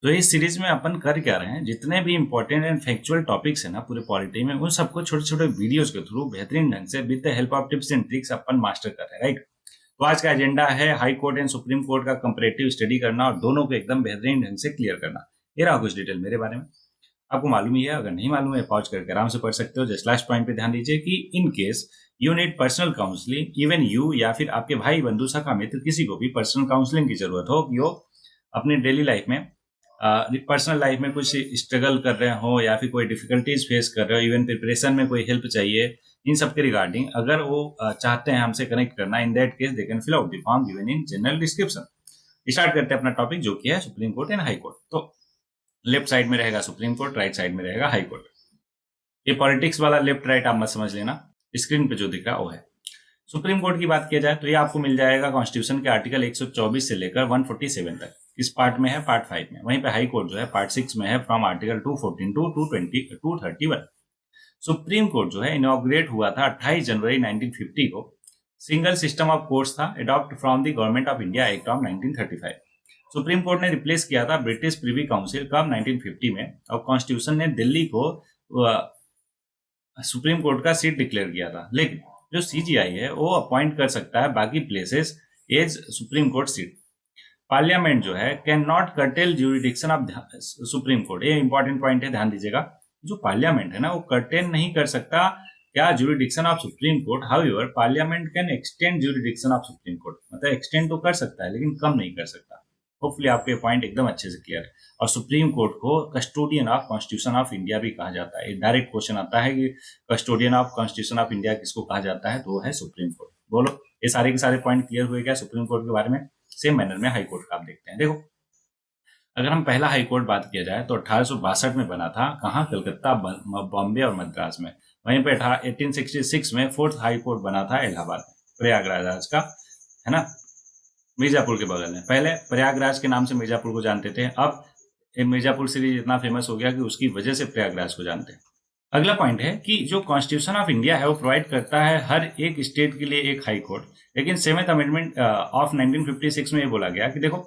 तो इस सीरीज में अपन कर क्या रहे हैं, जितने भी इंपॉर्टेंट एंड फैक्चुअल टॉपिक्स है ना पूरे पॉलिटी में, उन सबको छोटे छोटे वीडियोस के थ्रू बेहतरीन ढंग से with the help of tips and tricks upon master कर रहे हैं, राइट। तो आज का एजेंडा है high court and supreme court का कंपैरेटिव स्टडी करना और दोनों को एकदम बेहतरीन ढंग से क्लियर करना। ये रहा कुछ डिटेल मेरे बारे में। आपको मालूम ही है, अगर नहीं मालूम है पॉज करके आराम से पढ़ सकते हो। जस्ट लास्ट पॉइंट पे ध्यान दीजिए कि in case you need personal counselling, even you या फिर आपके भाई बंधु सखा मित्र किसी को भी पर्सनल काउंसलिंग की जरूरत हो, कि वो अपनी डेली लाइफ में पर्सनल लाइफ में कुछ स्ट्रगल कर रहे हो या फिर कोई डिफिकल्टीज फेस कर रहे हो, इवन प्रिपरेशन में कोई हेल्प चाहिए, इन सब के रिगार्डिंग अगर वो चाहते हैं हमसे कनेक्ट करना, in that case they can fill out the form given in general description. Start करते हैं अपना टॉपिक, जो कि है Supreme court and high court. तो लेफ्ट साइड में रहेगा सुप्रीम कोर्ट, राइट साइड में रहेगा हाई कोर्ट। ये पॉलिटिक्स वाला लेफ्ट राइट आप मत समझ लेना, स्क्रीन पे जो दिख रहा है वो है सुप्रीम कोर्ट की। बात किया जाए तो ये आपको मिल जाएगा कॉन्स्टिट्यूशन के आर्टिकल 124 से लेकर 147 तक। किस पार्ट में है? पार्ट 5 में। वहीं पे हाई कोर्ट जो है पार्ट 6 में है, from article 214 to 231। Supreme Court जो है इनॉग्रेट हुआ था 28 जनवरी 1950 को। सिंगल सिस्टम ऑफ कोर्ट्स था, adopt from the Government of India Act of 1935। Supreme Court ने रिप्लेस किया था ब्रिटिश प्रिवी काउंसिल कब 1950 में, और कॉन्स्टिट्यूशन ने दिल्ली को सुप्रीम कोर्ट का सीट डिक्लेयर किया था। लेकिन जो सीजीआई है वो अपॉइंट कर सकता है बाकी places as supreme Court seat. Parliament जो है can not curtail jurisdiction of Supreme Court. ये इंपॉर्टेंट पॉइंट है, ध्यान दीजिएगा। जो पार्लियामेंट है ना वो कर्टेन नहीं कर सकता क्या jurisdiction of Supreme court. However parliament can extend jurisdiction of Supreme court, मतलब एक्सटेंड तो कर सकता है लेकिन कम नहीं कर सकता। होपफुली आपके पॉइंट एकदम अच्छे से क्लियर है। और सुप्रीम कोर्ट को custodian of constitution of India भी कहा जाता है। डायरेक्ट क्वेश्चन आता है कि custodian of constitution of India किसको कहा जाता है, तो वो है सुप्रीम कोर्ट। बोलो, ये सारे के सारे पॉइंट क्लियर हुए क्या सुप्रीम कोर्ट के बारे में? सेम मैनर में हाई कोर्ट का आप देखते हैं। देखो, अगर हम पहला हाई कोर्ट बात किया जाए तो 1862 में बना था। कहाँ? कलकत्ता, बॉम्बे और मद्रास में। वहीं पे 1866 में फोर्थ हाई कोर्ट बना था इलाहाबाद में, प्रयागराज का, है ना, मिर्जापुर के बगल में। पहले प्रयागराज के नाम से मिर्जापुर को जानते थे, अब मिर्जापुर सीरीज इतना फेमस हो गया कि उसकी वजह से प्रयागराज को जानते हैं। अगला पॉइंट है कि जो कॉन्स्टिट्यूशन ऑफ इंडिया है वो प्रोवाइड करता है हर एक स्टेट के लिए एक हाई कोर्ट। लेकिन सेवेंथ अमेंडमेंट ऑफ 1956 में ये बोला गया कि देखो,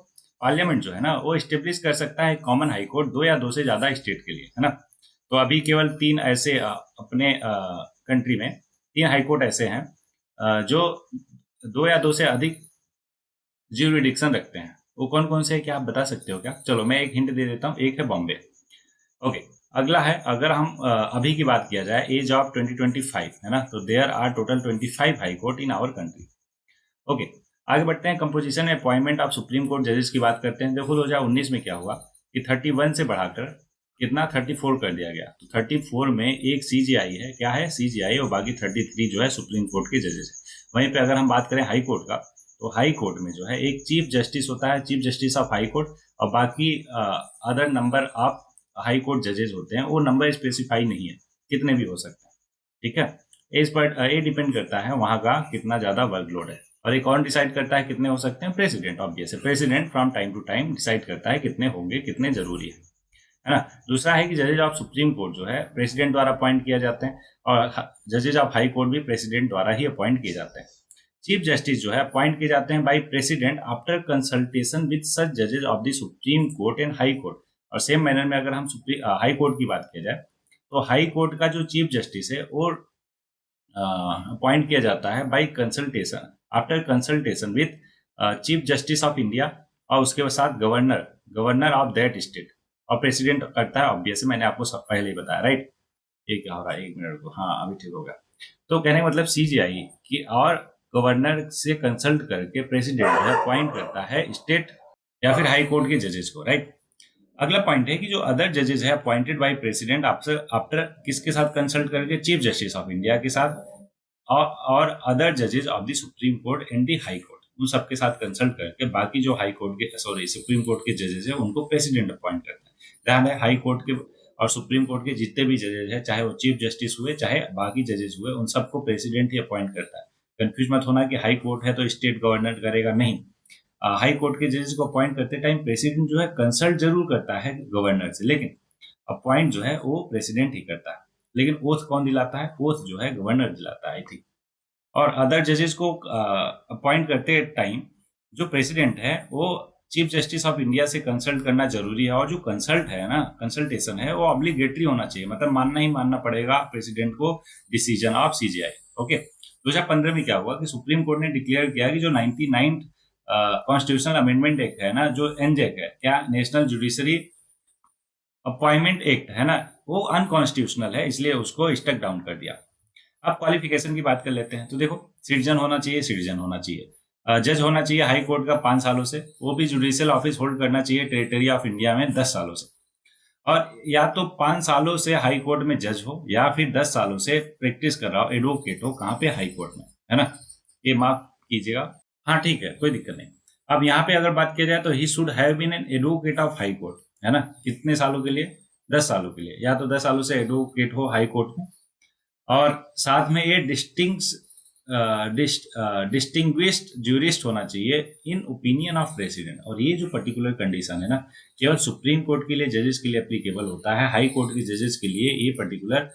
पार्लियामेंट जो है ना वो स्टेब्लिश कर सकता है कॉमन हाई कोर्ट दो या दो से ज्यादा स्टेट के लिए, है ना। तो अभी केवल तीन ऐसे अपने कंट्री में तीन हाई कोर्ट ऐसे हैं जो दो या दो से अधिक ज्यूरिडिक्शन रखते हैं। वो कौन कौन से है, क्या आप बता सकते हो क्या? चलो मैं एक हिंट दे देता हूँ, एक है बॉम्बे। ओके, अगला है, अगर हम अभी की बात किया जाए एज ऑफ 2025, है ना, तो there are total 25 high court in our country. Okay, आगे बढ़ते हैं। Composition and appointment of Supreme Court जजेस की बात करते हैं। देखो 2019 में क्या हुआ कि 31 से बढ़ाकर कितना 34 कर दिया गया। तो 34 में एक सीजीआई है, क्या है? सीजीआई, और बाकी 33 जो है सुप्रीम कोर्ट के जजेस है। वहीं पे अगर हम बात करें हाई कोर्ट का, तो हाई कोर्ट में जो है एक चीफ जस्टिस होता है, chief Justice of high court, और बाकी other number of high court जजेस होते हैं। वो नंबर स्पेसिफाई नहीं है, कितने भी हो सकते हैं, ठीक है। इस पर ये डिपेंड करता है वहां का कितना ज्यादा वर्कलोड है। और एक कौन डिसाइड करता है कितने हो सकते हैं? प्रेसिडेंट, ऑब्वियस है। President from time to time decide करता है कितने होंगे, कितने जरूरी है ना। दूसरा है कि जजेज ऑफ सुप्रीम कोर्ट जो है प्रेसिडेंट द्वारा अपॉइंट किया जाते हैं, और जजेज ऑफ हाई कोर्ट भी प्रेसिडेंट द्वारा ही अपॉइंट किए जाते हैं। चीफ जस्टिस जो है अपॉइंट किए जाते हैं by president after consultation with such जजेज of the supreme court and high court. और सेम मैनर में अगर हम हाई कोर्ट की बात किया जाए, तो हाई कोर्ट का जो चीफ जस्टिस है वो अपॉइंट किया जाता है by consultation, after consultation with Chief Justice of India, और उसके साथ governor, governor of that state, और प्रेसिडेंट करता है ऑब्वियसली, मैंने आपको पहले ही बताया, राइट। ये क्या हो रहा है, एक मिनट को, हाँ अभी ठीक हो गया। तो कहने का मतलब सीजीआई की और गवर्नर से कंसल्ट करके प्रेसिडेंट जो है अपॉइंट करता है स्टेट या फिर हाई कोर्ट के जजेस को, राइट। अगला पॉइंट है कि जो अदर जजेस है अपॉइंटेड बाय प्रेसिडेंट आफ्टर किसके साथ कंसल्ट करके? चीफ जस्टिस ऑफ इंडिया के साथ, और अदर जजेस of the supreme court and the high court, उन सबके साथ कंसल्ट करके बाकी जो हाई कोर्ट के, सॉरी, सुप्रीम कोर्ट के जजेस है उनको प्रेसिडेंट अपॉइंट करता है। ध्यान है, हाई कोर्ट के और सुप्रीम कोर्ट के जितने भी जजेस हैं, चाहे वो चीफ जस्टिस हुए चाहे बाकी जजेस हुए, उन सबको प्रेसिडेंट ही अपॉइंट करता है। कंफ्यूज मत होना कि हाई कोर्ट है तो स्टेट गवर्नर करेगा, नहीं। हाई कोर्ट के जजेस को अपॉइंट करते टाइम प्रेसिडेंट जो है कंसल्ट जरूर करता है गवर्नर से, लेकिन अपॉइंट जो है वो प्रेसिडेंट ही करता है। लेकिन ओथ कौन दिलाता है? ओथ जो है गवर्नर दिलाता है, आई थिंक। और अदर जजेस को अपॉइंट करते टाइम जो प्रेसिडेंट है वो चीफ जस्टिस ऑफ इंडिया से कंसल्ट करना जरूरी है, और जो कंसल्ट है ना, कंसल्टेशन है, वो ऑब्लिगेटरी होना चाहिए, मतलब मानना ही मानना पड़ेगा प्रेसिडेंट को डिसीजन ऑफ सीजीआई। ओके, 2015 में क्या हुआ कि सुप्रीम कोर्ट ने डिक्लेयर किया कि जो 99 कॉन्स्टिट्यूशनल अमेंडमेंट एक्ट है ना, जो एनजेक है, क्या नेशनल जुडिशरी अपॉइंटमेंट एक्ट है ना, वो अनकॉन्स्टिट्यूशनल है, इसलिए उसको स्टक डाउन कर दिया। अब क्वालिफिकेशन की बात कर लेते हैं। तो देखो, सिटीजन होना चाहिए, सिटीजन होना चाहिए, जज होना चाहिए हाई कोर्ट का 5 सालों से, वो भी जुडिशियल ऑफिस होल्ड करना चाहिए टेरिटरी ऑफ इंडिया में 10 सालों से, और या तो 5 सालों से हाई कोर्ट में जज हो, या फिर 10 सालों से प्रैक्टिस कर रहा हो, एडवोकेट हो, कहाँ पे, हाई कोर्ट में, है ना। ये माफ कीजिएगा। हाँ ठीक है, कोई दिक्कत नहीं। अब यहाँ पे अगर बात किया जाए तो he should have been an advocate of high court, है ना। कितने सालों के लिए? 10 सालों के लिए, या तो 10 सालों से एडवोकेट हो हाई कोर्ट में, और साथ में ये डिस्टिंग्विश्ड ज्यूरिस्ट होना चाहिए इन ओपिनियन ऑफ प्रेसिडेंट। और ये जो पर्टिकुलर कंडीशन है ना, केवल सुप्रीम कोर्ट के लिए जजेस के लिए एप्लीकेबल होता है, हाई कोर्ट के जजेस के लिए ये पर्टिकुलर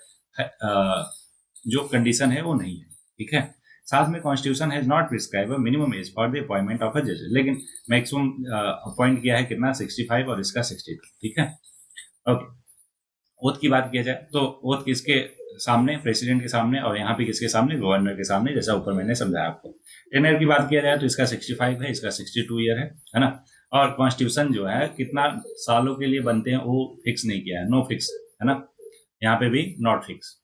जो कंडीशन है वो नहीं है, ठीक है। साथ में constitution has not prescribe minimum age for the appointment of a जज, लेकिन मैक्सिमम अपॉइंट किया है कितना, 65, और इसका 62, ठीक है। ओके, ओथ की बात किया जाए तो ओथ किसके सामने? प्रेसिडेंट के सामने, और यहाँ पे किसके सामने? गवर्नर के सामने, जैसा ऊपर मैंने समझाया आपको। टेनर की बात किया जाए तो इसका 65 है, इसका 62 ईयर है ना। और कॉन्स्टिट्यूशन जो है कितना सालों के लिए बनते हैं वो फिक्स नहीं किया है, नो फिक्स, है ना। यहाँ पे भी नॉट फिक्स।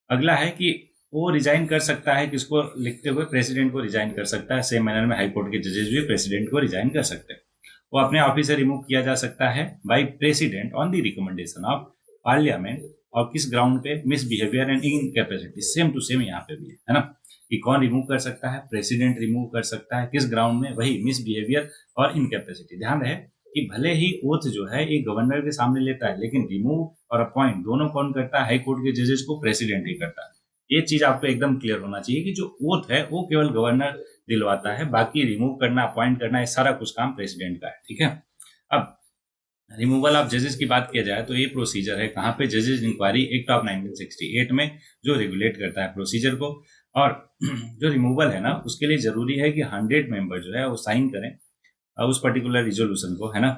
अगला है कि वो रिजाइन कर सकता है, किसको लिखते हुए? प्रेसिडेंट को रिजाइन कर सकता है। सेम मैनर में हाई कोर्ट के जजेस भी प्रेसिडेंट को रिजाइन कर सकते हैं। वो अपने ऑफिस से रिमूव किया जा सकता है by president on the recommendation of Parliament, और किस ग्राउंड पे? Misbehaviour and incapacity. Same to same यहाँ पे भी है ना, कि कौन रिमूव कर सकता है? प्रेसिडेंट रिमूव कर सकता है, किस ग्राउंड में? वही मिसबिहेवियर और इनकैपेसिटी। ध्यान रहे कि भले ही ओथ जो है ये गवर्नर के सामने लेता है, लेकिन रिमूव और अपॉइंट दोनों कौन करता है? हाई कोर्ट के जजेस को प्रेसिडेंट ही करता है। ये चीज आपको एकदम क्लियर होना चाहिए कि जो ओथ है वो केवल गवर्नर दिलवाता है, बाकी रिमूव करना, अपॉइंट करना, ये सारा कुछ काम प्रेसिडेंट का है, ठीक है। अब रिमूवल ऑफ जजेस की बात किया जाए तो ये प्रोसीजर है कहाँ पे? जजेस इंक्वायरी एक्ट ऑफ 1968 में, जो रेगुलेट करता है प्रोसीजर को। और जो रिमूवल है ना, उसके लिए जरूरी है कि 100 मेंबर जो है वो साइन करें उस पर्टिकुलर रिजोल्यूशन को, है ना,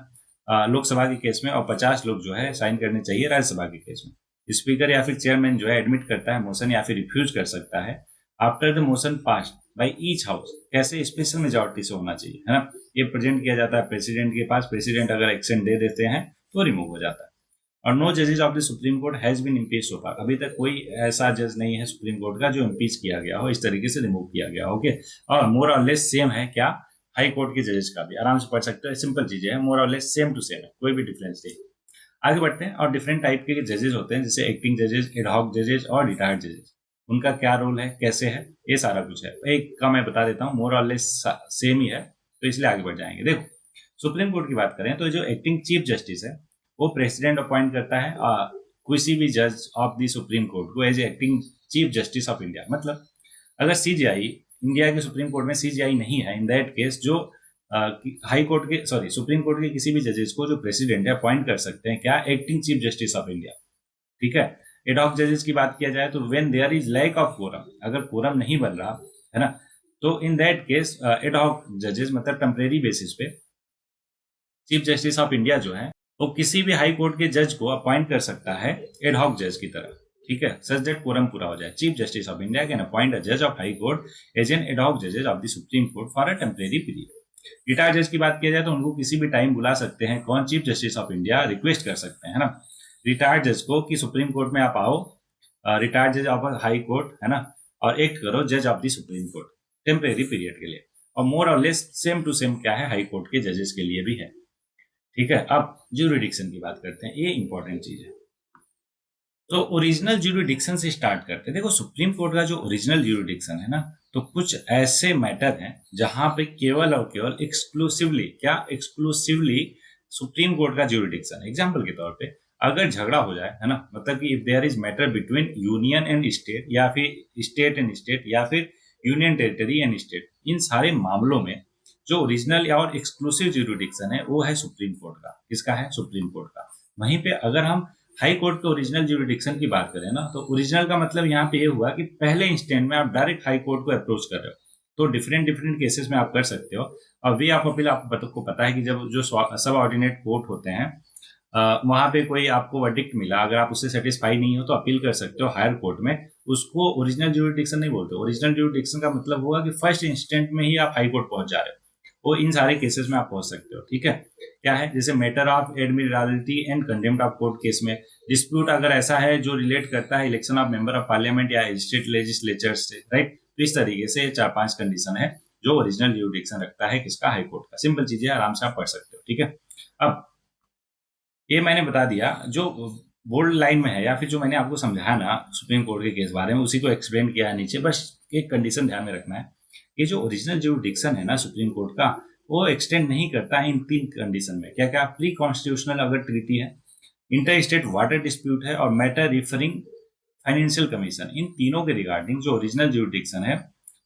लोकसभा के केस में, और 50 लोग जो है साइन करने चाहिए राज्यसभा के केस में। स्पीकर या फिर चेयरमैन जो है एडमिट करता है मोशन, या फिर रिफ्यूज कर सकता है after the motion passed by each house. कैसे? स्पेशल मेजॉरिटी से होना चाहिए, है ना। ये प्रेजेंट किया जाता है प्रेसिडेंट के पास, प्रेसिडेंट अगर एक्शन दे देते हैं तो रिमूव हो जाता है। और नो जजेस of the supreme court has been impeach so far. अभी तक कोई ऐसा जज नहीं है सुप्रीम कोर्ट का जो इम्पीच किया गया हो, इस तरीके से रिमूव किया गया हो। ओके, और मोर और लेस सेम है क्या? हाई कोर्ट के जजेस का भी आराम से पढ़ सकते हो, सिंपल चीजें हैं, मोर और लेस सेम टू सेम है, कोई भी डिफरेंस नहीं। आगे बढ़ते हैं। और डिफरेंट टाइप के जजेस होते हैं, जैसे एक्टिंग जजेस, एडहॉक जजेस और रिटायर्ड जजेस। उनका क्या रोल है, कैसे है, ये सारा कुछ है। एक का मैं बता देता हूँ, मोर और लेस सेम ही है, तो इसलिए आगे बढ़ जाएंगे। देखो, सुप्रीम कोर्ट की बात करें तो जो एक्टिंग चीफ जस्टिस है वो प्रेसिडेंट अपॉइंट करता है किसी भी जज ऑफ द सुप्रीम कोर्ट को as acting Chief Justice of India. मतलब अगर सीजीआई, इंडिया के सुप्रीम कोर्ट में सीजीआई नहीं है, इन दैट केस जो हाई कोर्ट के, सॉरी, सुप्रीम कोर्ट के किसी भी जजेस को जो प्रेसिडेंट है अपॉइंट कर सकते हैं, क्या? Acting Chief Justice of India, ठीक है। एडहॉक जजेस की बात किया जाए तो when there is lack of quorum, अगर कोरम नहीं बन रहा है ना, तो इन दैट केस एडहॉक जजेस, मतलब टेम्परेरी बेसिस पे चीफ जस्टिस ऑफ इंडिया जो है वो किसी भी हाई कोर्ट के जज को अपॉइंट कर सकता है एडहॉक जज की तरह, ठीक है, सच दैट कोरम पूरा हो जाए। Chief Justice of India can appoint a जज of high court as an ad hoc जजेस of the supreme court for a temporary period. Retired जज की बात किया जाए तो उनको किसी भी टाइम बुला सकते हैं, कौन? Chief Justice of India request कर सकते हैं, है ना, रिटायर्ड जज को कि सुप्रीम कोर्ट में आप आओ, रिटायर्ड जज ऑफ हाई कोर्ट, है ना, और एक्ट करो जज of the supreme court temporary period के लिए। और मोर और लेस सेम टू सेम क्या है? हाई कोर्ट के जजेस के लिए भी है, ठीक है। अब ज्यूरिडिक्शन की बात करते हैं, ये इंपॉर्टेंट चीज है। तो ओरिजिनल ज्यूरिडिक्शन से स्टार्ट करते हैं। देखो, सुप्रीम कोर्ट का जो ओरिजिनल ज्यूरिडिक्शन है ना, तो कुछ ऐसे मैटर हैं जहां पे केवल और केवल एक्सक्लूसिवली, क्या? एक्सक्लूसिवली सुप्रीम कोर्ट का ज्यूरिडिक्शन है। एग्जांपल के तौर पे अगर झगड़ा हो जाए, है ना, मतलब कि if there is matter between union and state, या फिर स्टेट एंड स्टेट, या फिर यूनियन टेरिटरी एंड स्टेट, इन सारे मामलों में जो ओरिजिनल या और एक्सक्लूसिव ज्यूरिडिक्शन है वो है सुप्रीम कोर्ट का। किसका है? सुप्रीम कोर्ट का। वहीं पे अगर हम हाई कोर्ट के ओरिजिनल ज्यूरिडिक्शन की बात करें ना, तो ओरिजिनल का मतलब यहाँ पे ये हुआ कि पहले इंस्टेंट में आप डायरेक्ट हाई कोर्ट को अप्रोच कर रहे हो, तो डिफरेंट डिफरेंट केसेस में आप कर सकते हो। और वे ऑफ अपील आपको पता है कि जब जो सब ऑर्डिनेट कोर्ट होते हैं वहां पे कोई आपको वर्डिक्ट मिला, अगर आप उससे सेटिस्फाई नहीं हो तो अपील कर सकते हो हायर कोर्ट में। उसको ओरिजिनल ज्यूरिडिक्शन नहीं बोलते। ओरिजिनल ज्यूरिडिक्शन का मतलब होगा कि फर्स्ट इंस्टेंट में ही आप हाई कोर्ट पहुंच जा रहे हो, वो इन सारे केसेस में आप पहुंच सकते हो। ठीक है, क्या है, जैसे matter of admiralty and contempt of court case में डिस्प्यूट अगर ऐसा है जो रिलेट करता है election of member of parliament या स्टेट लेजिस्लेचर से, राइट। तो इस तरीके से 4-5 कंडीशन है जो ओरिजिनल ज्यूरिडिक्शन रखता है किसका, हाई कोर्ट का। सिंपल चीजें आराम से आप पढ़ सकते हो। ठीक है, अब ये मैंने बता दिया जो बोल्ड लाइन में है या फिर जो मैंने आपको समझाया ना सुप्रीम कोर्ट के केस बारे में, उसी को एक्सप्लेन किया है नीचे। बस एक कंडीशन ध्यान में रखना है, ये जो ओरिजिनल ज्यूरिडिक्शन है ना सुप्रीम कोर्ट का, वो एक्सटेंड नहीं करता इन 3 कंडीशन में। क्या क्या, प्री कॉन्स्टिट्यूशनल अगर ट्रीटी है, इंटर स्टेट वाटर डिस्प्यूट है और मैटर रिफरिंग फाइनेंशियल कमीशन, इन तीनों के रिगार्डिंग जो ओरिजिनल ज्यूरिडिक्शन है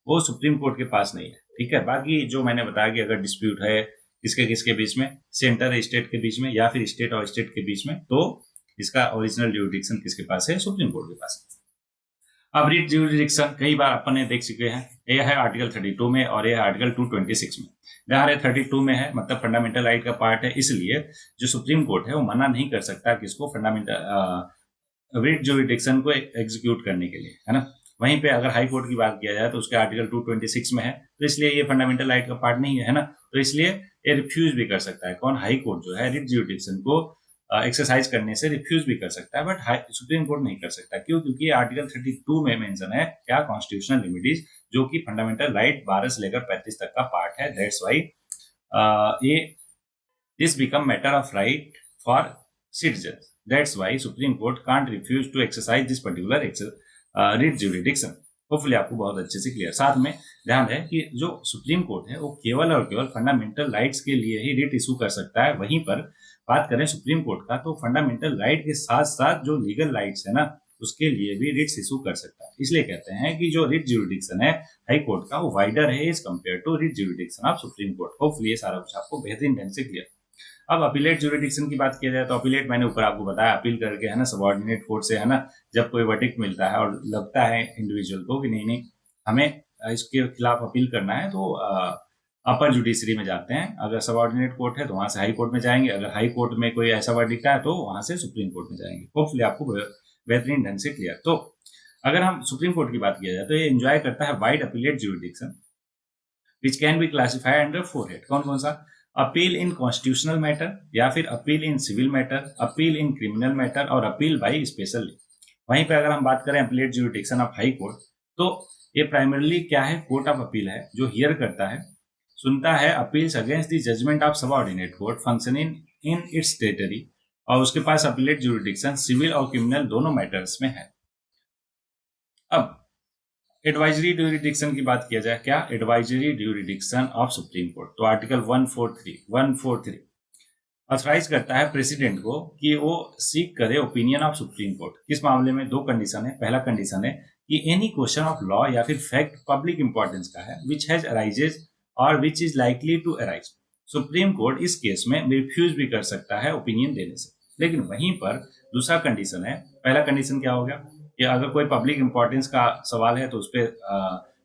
वो सुप्रीम कोर्ट के पास नहीं है। ठीक है, बाकी जो मैंने बताया कि अगर डिस्प्यूट है किसके किसके बीच में, सेंटर स्टेट के बीच में या फिर स्टेट और स्टेट के बीच में, तो इसका ओरिजिनल ज्यूरिडिक्शन किसके पास है, सुप्रीम कोर्ट के पास। अब रिट ज्यूरिडिक्शन कई बार अपन ने देख चुके हैं, यह है आर्टिकल 32 में और यह है आर्टिकल 226 में। जहाँ 32 में है मतलब फंडामेंटल राइट का पार्ट है, इसलिए जो सुप्रीम कोर्ट है वो मना नहीं कर सकता किसको, फंडामेंटल रिट ज्यूरिडिक्शन को एग्जीक्यूट करने के लिए, है ना। वहीं पे अगर हाई कोर्ट की बात किया जाए तो उसके आर्टिकल 226 में है, तो इसलिए ये फंडामेंटल राइट का पार्ट नहीं है ना, तो इसलिए ये रिफ्यूज भी कर सकता है। कौन, हाई कोर्ट जो है रिट ज्यूरिडिक्शन को एक्सरसाइज करने से रिफ्यूज भी कर सकता है, बट सुप्रीम कोर्ट नहीं कर सकता। क्यों? क्योंकि आर्टिकल 32 में मेंशन है क्या, कॉन्स्टिट्यूशनल रेमिडीज, जो कि फंडामेंटल राइट 12 से लेकर 35 तक का पार्ट है। दैट्स वाई ये this become matter of right for citizen. That's why Supreme Court can't refuse to exercise this particular writ jurisdiction. Hopefully आपको बहुत अच्छे से क्लियर। साथ में ध्यान है कि जो सुप्रीम कोर्ट है वो केवल और केवल फंडामेंटल राइट्स के लिए ही रिट इशू कर सकता है। वहीं पर बात करें सुप्रीम कोर्ट का, तो फंडामेंटल राइट के साथ साथ जो लीगल राइट्स है ना, उसके लिए भी रिट्स इशू कर सकता है। इसलिए कहते हैं कि जो रिट ज्यूरिडिक्शन है हाई कोर्ट का वो वाइडर है as compared to writ jurisdiction of Supreme Court. Hopefully ये सारा कुछ आपको बेहतरीन ढंग से क्लियर। अब अपीलेट ज्यूरिडिक्शन की बात किया जाए तो अपीलेट मैंने ऊपर आपको बताया, अपील करके, है ना, सबऑर्डिनेट कोर्ट से, है ना, जब कोई वर्डिक्ट मिलता है और लगता है इंडिविजुअल को कि नहीं नहीं हमें इसके खिलाफ अपील करना है, तो अपर जुडिशरी में जाते हैं। अगर सबऑर्डिनेट कोर्ट है तो वहां से हाई कोर्ट में जाएंगे, अगर हाई कोर्ट में कोई ऐसा वर्डिक्ट है तो वहां से सुप्रीम कोर्ट में जाएंगे। होपफुली आपको बेहतरीन ढंग से क्लियर। तो अगर हम सुप्रीम कोर्ट की बात किया जाए तो ये एंजॉय करता है wide appellate jurisdiction which can be classified under 4 head. कौन कौन सा, अपील इन कॉन्स्टिट्यूशनल मैटर, या फिर appeal in civil matter, appeal in criminal matter और अपील बाई स्पेशल। वहीं पे अगर हम बात करें appellate jurisdiction of high court, तो ये प्राइमरली क्या है, कोर्ट ऑफ अपील है जो हियर करता है, सुनता है appeals against the judgment of subordinate court functioning in its territory, और उसके पास अपीलेट ज्यूरिडिक्शन सिविल और क्रिमिनल दोनों मैटर्स में है। अब एडवाइजरी ड्यूरिडिक्शन की बात किया जाए, क्या, एडवाइजरी ड्यूरिडिक्शन ऑफ सुप्रीम कोर्ट, तो आर्टिकल 143 ऑथराइज करता है प्रेसिडेंट को कि वो सीक करे ओपिनियन ऑफ सुप्रीम कोर्ट। किस मामले में? 2 कंडीशन है। पहला कंडीशन है कि एनी क्वेश्चन ऑफ लॉ या फिर फैक्ट पब्लिक इंपॉर्टेंस का है विच हैज अराइजेज और which is likely to arise. Supreme Court इस केस में रिफ्यूज भी कर सकता है ओपिनियन देने से। लेकिन वहीं पर दूसरा कंडीशन है, पहला कंडीशन क्या हो गया कि अगर कोई पब्लिक इंपॉर्टेंस का सवाल है तो उस पर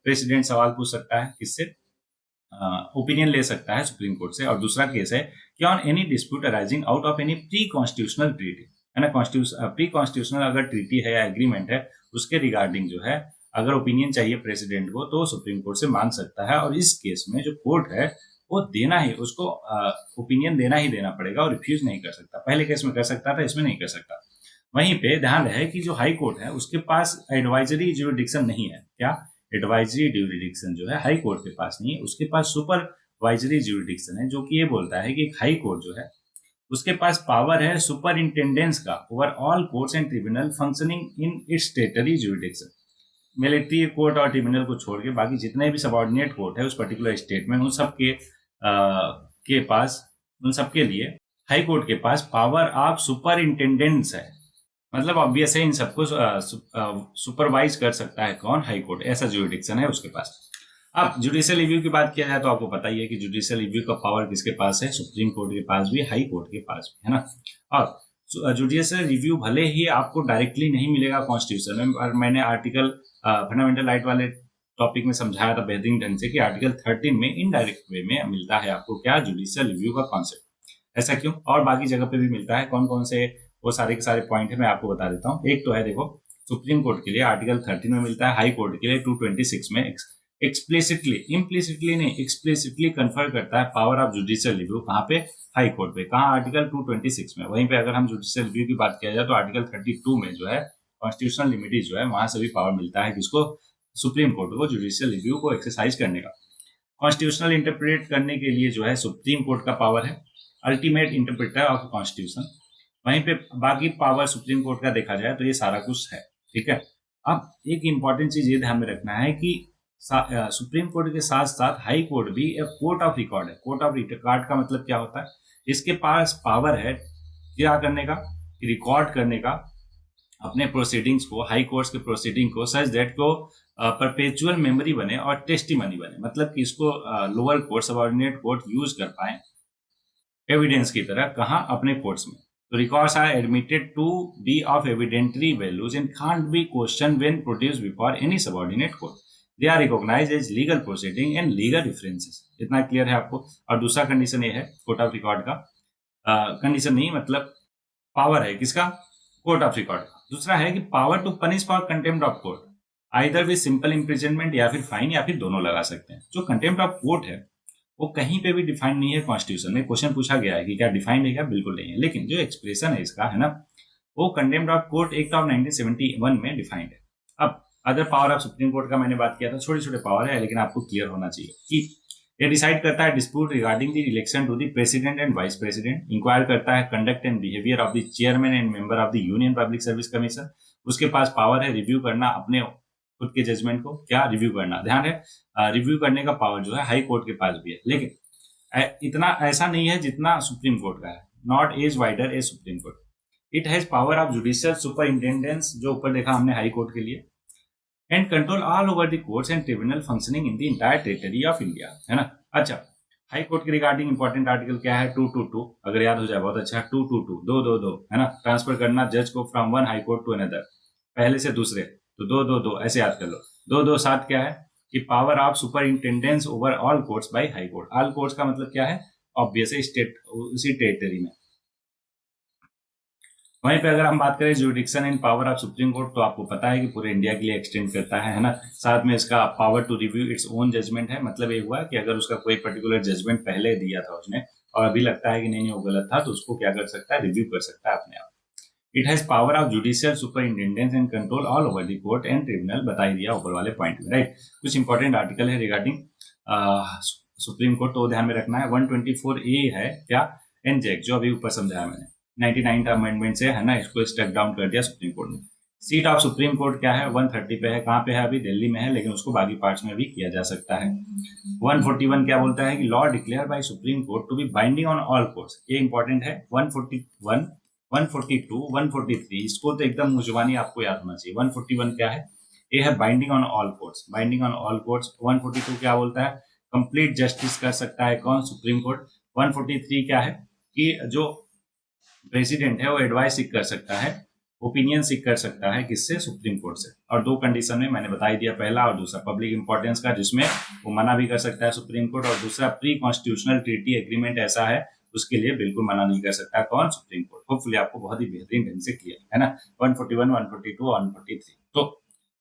प्रेसिडेंट सवाल पूछ सकता है, किससे, ओपिनियन ले सकता है सुप्रीम कोर्ट से। और दूसरा केस है कि on any dispute arising out of any pre constitutional treaty, है ना, प्री कॉन्स्टिट्यूशनल अगर ट्रीटी है या एग्रीमेंट है उसके रिगार्डिंग जो है अगर ओपिनियन चाहिए प्रेसिडेंट को तो सुप्रीम कोर्ट से मांग सकता है। और इस केस में जो कोर्ट है वो देना ही, उसको ओपिनियन देना ही देना पड़ेगा और रिफ्यूज नहीं कर सकता। पहले केस में कर सकता था, इसमें नहीं कर सकता। वहीं पे ध्यान रहे कि जो हाई कोर्ट है उसके पास एडवाइजरी ज्यूरिडिक्शन नहीं है। क्या, एडवाइजरी ज्यूरिडिक्शन जो है हाई कोर्ट के पास नहीं है, उसके पास सुपरवाइजरी ज्यूरिडिक्शन है, जो कि ये बोलता है कि एक हाई कोर्ट जो है उसके पास पावर है सुपर इंटेंडेंस का over all courts and tribunal functioning in its territory jurisdiction. Military court और ट्रिब्यूनल को छोड़ के बाकी जितने भी सबऑर्डिनेट कोर्ट है उस पर्टिकुलर स्टेट में, उन सब के पास, उन सब के लिए हाई कोर्ट के पास पावर ऑफ सुपर इंटेंडेंस है। मतलब ऑब्वियस है इन सबको सुपरवाइज कर सकता है कौन, हाई कोर्ट, ऐसा ज्यूरिडिक्शन है उसके पास। अब जुडिशियल रिव्यू की बात किया जाए तो आपको पता ही है कि जुडिशियल रिव्यू का पावर किसके पास है, सुप्रीम कोर्ट के पास भी, हाई कोर्ट के पास भी, है ना। और जुडिशियल रिव्यू भले ही आपको डायरेक्टली नहीं मिलेगा कॉन्स्टिट्यूशन में, और मैंने आर्टिकल फंडामेंटल राइट वाले टॉपिक में समझाया था बेहतरीन ढंग से कि आर्टिकल 13 में इनडायरेक्ट वे में मिलता है आपको क्या, जुडिशियल रिव्यू का कॉन्सेप्ट। ऐसा क्यों? और बाकी जगह पे भी मिलता है। कौन कौन से वो सारे के सारे पॉइंट है मैं आपको बता देता हूँ। एक तो है देखो, सुप्रीम कोर्ट के लिए आर्टिकल 13 में मिलता है, हाई कोर्ट के लिए 226 में एक्सप्लिसिटली, इम्प्लिसिटली नहीं, एक्सप्लिसिटली कन्फर करता है पावर ऑफ जुडिशियल रिव्यू। कहाँ पे? हाई कोर्ट पे। कहाँ? आर्टिकल 226 में। वहीं पे अगर हम जुडिशियल रिव्यू की बात किया जाए तो आर्टिकल 32 में जो है कॉन्स्टिट्यूशनल लिमिटेज जो है वहां से भी पावर मिलता है किसको? सुप्रीम कोर्ट को, जुडिशियल रिव्यू को एक्सरसाइज करने का। कॉन्स्टिट्यूशनल इंटरप्रेट करने के लिए जो है सुप्रीम कोर्ट का पावर है, अल्टीमेट इंटरप्रेटर ऑफ कॉन्स्टिट्यूशन। वहीं पे बाकी पावर सुप्रीम कोर्ट का देखा जाए तो ये सारा कुछ है, ठीक है। अब एक इंपॉर्टेंट चीज ये ध्यान में रखना है कि सुप्रीम कोर्ट के साथ साथ हाई कोर्ट भी एक कोर्ट ऑफ रिकॉर्ड है। कोर्ट ऑफ रिकॉर्ड का मतलब क्या होता है? इसके पास पावर है क्या करने का? रिकॉर्ड करने का अपने प्रोसीडिंग्स को, हाई कोर्ट्स के प्रोसीडिंग को, सच दैट को परपेचुअल मेमोरी बने और टेस्टिमनी बने। मतलब कि इसको lower court, subordinate court use कर पाए एविडेंस की तरह। कहाँ? अपने कोर्ट्स में। तो records are admitted to be of evidentiary values and can't be question when produced before any subordinate court. They are recognized as legal proceeding and legal differences. इतना clear है आपको? और दूसरा कंडीशन ये है कोर्ट ऑफ रिकॉर्ड का, condition नहीं मतलब पावर है किसका? कोर्ट ऑफ रिकॉर्ड का। दूसरा है कि power to punish for contempt of court, either with simple imprisonment या फिर फाइन, या फिर दोनों लगा सकते हैं। जो कंटेम्प्ट ऑफ कोर्ट है वो कहीं पे भी डिफाइंड नहीं है कॉन्स्टिट्यूशन में। क्वेश्चन पूछा गया है कि क्या डिफाइंड है क्या? बिल्कुल नहीं है। लेकिन जो एक्सप्रेशन है इसका है ना, वो contempt of court act of 1971 में डिफाइंड है। अब other power of Supreme court का मैंने बात किया था, छोटे छोटे पावर है लेकिन आपको क्लियर होना चाहिए कि ये डिसाइड करता है dispute regarding the election to the president and vice president, inquire करता है conduct and behaviour of the chairman and member of the Union Public Service Commission. उसके पास पावर है रिव्यू करना अपने खुद के जजमेंट को, क्या रिव्यू करना। ध्यान है रिव्यू करने का पावर जो है हाई कोर्ट के पास भी है, लेकिन इतना ऐसा नहीं है जितना सुप्रीम कोर्ट का है। Not as wider as supreme court. It has power of judicial superintendence, जो ऊपर देखा हमने हाई कोर्ट के लिए, and control all over the courts and tribunal functioning in the entire territory of India, है ना। अच्छा, हाई कोर्ट के रिगार्डिंग इंपॉर्टेंट आर्टिकल क्या है? 222, अगर याद हो जाए बहुत अच्छा। 222 222 है ना, ट्रांसफर करना जज को from one high court to another, पहले से दूसरे, तो 222 ऐसे याद कर लो। 227 क्या है कि power of superintendence over all courts by high court. All courts का मतलब क्या है? ऑब्वियस है स्टेट, उसी टेरिटरी में। वहीं पे अगर हम बात करें जुडिक्शन and power of Supreme court, तो आपको पता है कि पूरे इंडिया के लिए एक्सटेंड करता है ना। साथ में इसका power to review its own judgment है। मतलब ये हुआ कि अगर उसका कोई पर्टिकुलर जजमेंट पहले दिया था उसने और अभी लगता है कि नहीं वो गलत था, तो उसको क्या कर सकता है? रिव्यू कर सकता है अपने आप। It has power of judicial superintendence and control all over the court and tribunal, बता ही दिया ऊपर वाले पॉइंट में, राइट। कुछ इंपॉर्टेंट आर्टिकल है रिगार्डिंग सुप्रीम कोर्ट, तो ध्यान में रखना है। 124A है क्या? एनजेक, जो अभी ऊपर समझाया मैंने, 99th अमेंडमेंट से है ना, इसको स्टेप डाउन कर दिया सुप्रीम कोर्ट ने। सीट ऑफ सुप्रीम कोर्ट क्या है? 130 पे है। कहाँ पे है? अभी दिल्ली में है, लेकिन उसको बाकी पार्ट्स में भी किया जा सकता है। 141 क्या बोलता है कि law declare by Supreme Court to be binding on all courts. ये इंपॉर्टेंट है। 141, 142, 143, इसको तो एकदम मुजबानी आपको याद होना चाहिए। 141 क्या है? ये है binding on all courts, binding on all courts. 142 क्या बोलता है? कंप्लीट जस्टिस कर सकता है कौन? Supreme court. 143 क्या है कि जो प्रेसिडेंट है वो एडवाइस सीख कर सकता है, ओपिनियन सीख कर सकता है, किससे? सुप्रीम कोर्ट से। और दो कंडीशन में मैंने बता ही दिया, पहला और दूसरा पब्लिक इंपॉर्टेंस का, जिसमें वो मना भी कर सकता है सुप्रीम कोर्ट, और दूसरा प्री कॉन्स्टिट्यूशनल ट्रीटी एग्रीमेंट ऐसा है उसके लिए बिल्कुल मना नहीं कर सकता कौन? Supreme Court. होपफुली आपको बहुत ही बेहतरीन ढंग से क्लियर है ना। 141, 142, 143, तो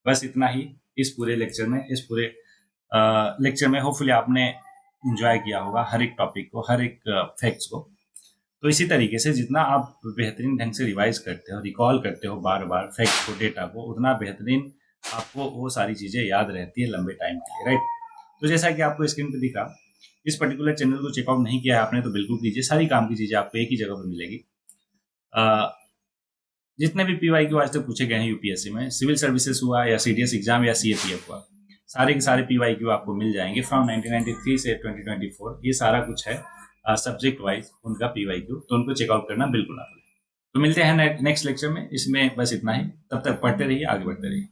बस इतना ही इस पूरे लेक्चर में। इस पूरे लेक्चर में होपफुली आपने इंजॉय किया होगा हर एक टॉपिक को, हर एक फैक्ट्स को। तो इसी तरीके से जितना आप बेहतरीन ढंग से रिवाइज करते हो, रिकॉल करते हो बार बार फैक्ट को, डेटा को, उतना बेहतरीन आपको वो सारी चीज़ें याद रहती है लंबे टाइम के लिए, राइट। तो जैसा कि आपको स्क्रीन पे दिखा, इस पर्टिकुलर चैनल को चेकआउट नहीं किया है आपने तो बिल्कुल कीजिए। सारी काम की चीज़ें आपको एक ही जगह पर मिलेगी। जितने भी PYQ आज तक पूछे गए हैं यूपीएससी में, सिविल सर्विसेज हुआ या CDS एग्जाम या CAPF हुआ, सारे के सारे PYQ आपको मिल जाएंगे फ्रॉम 1993 से 2024। ये सारा कुछ है सब्जेक्ट वाइज उनका PYQ, तो उनको चेकआउट करना बिल्कुल ना भूलें। तो मिलते हैं नेक्स्ट लेक्चर में। इसमें बस इतना ही, तब तक पढ़ते रहिए, आगे बढ़ते रहिए।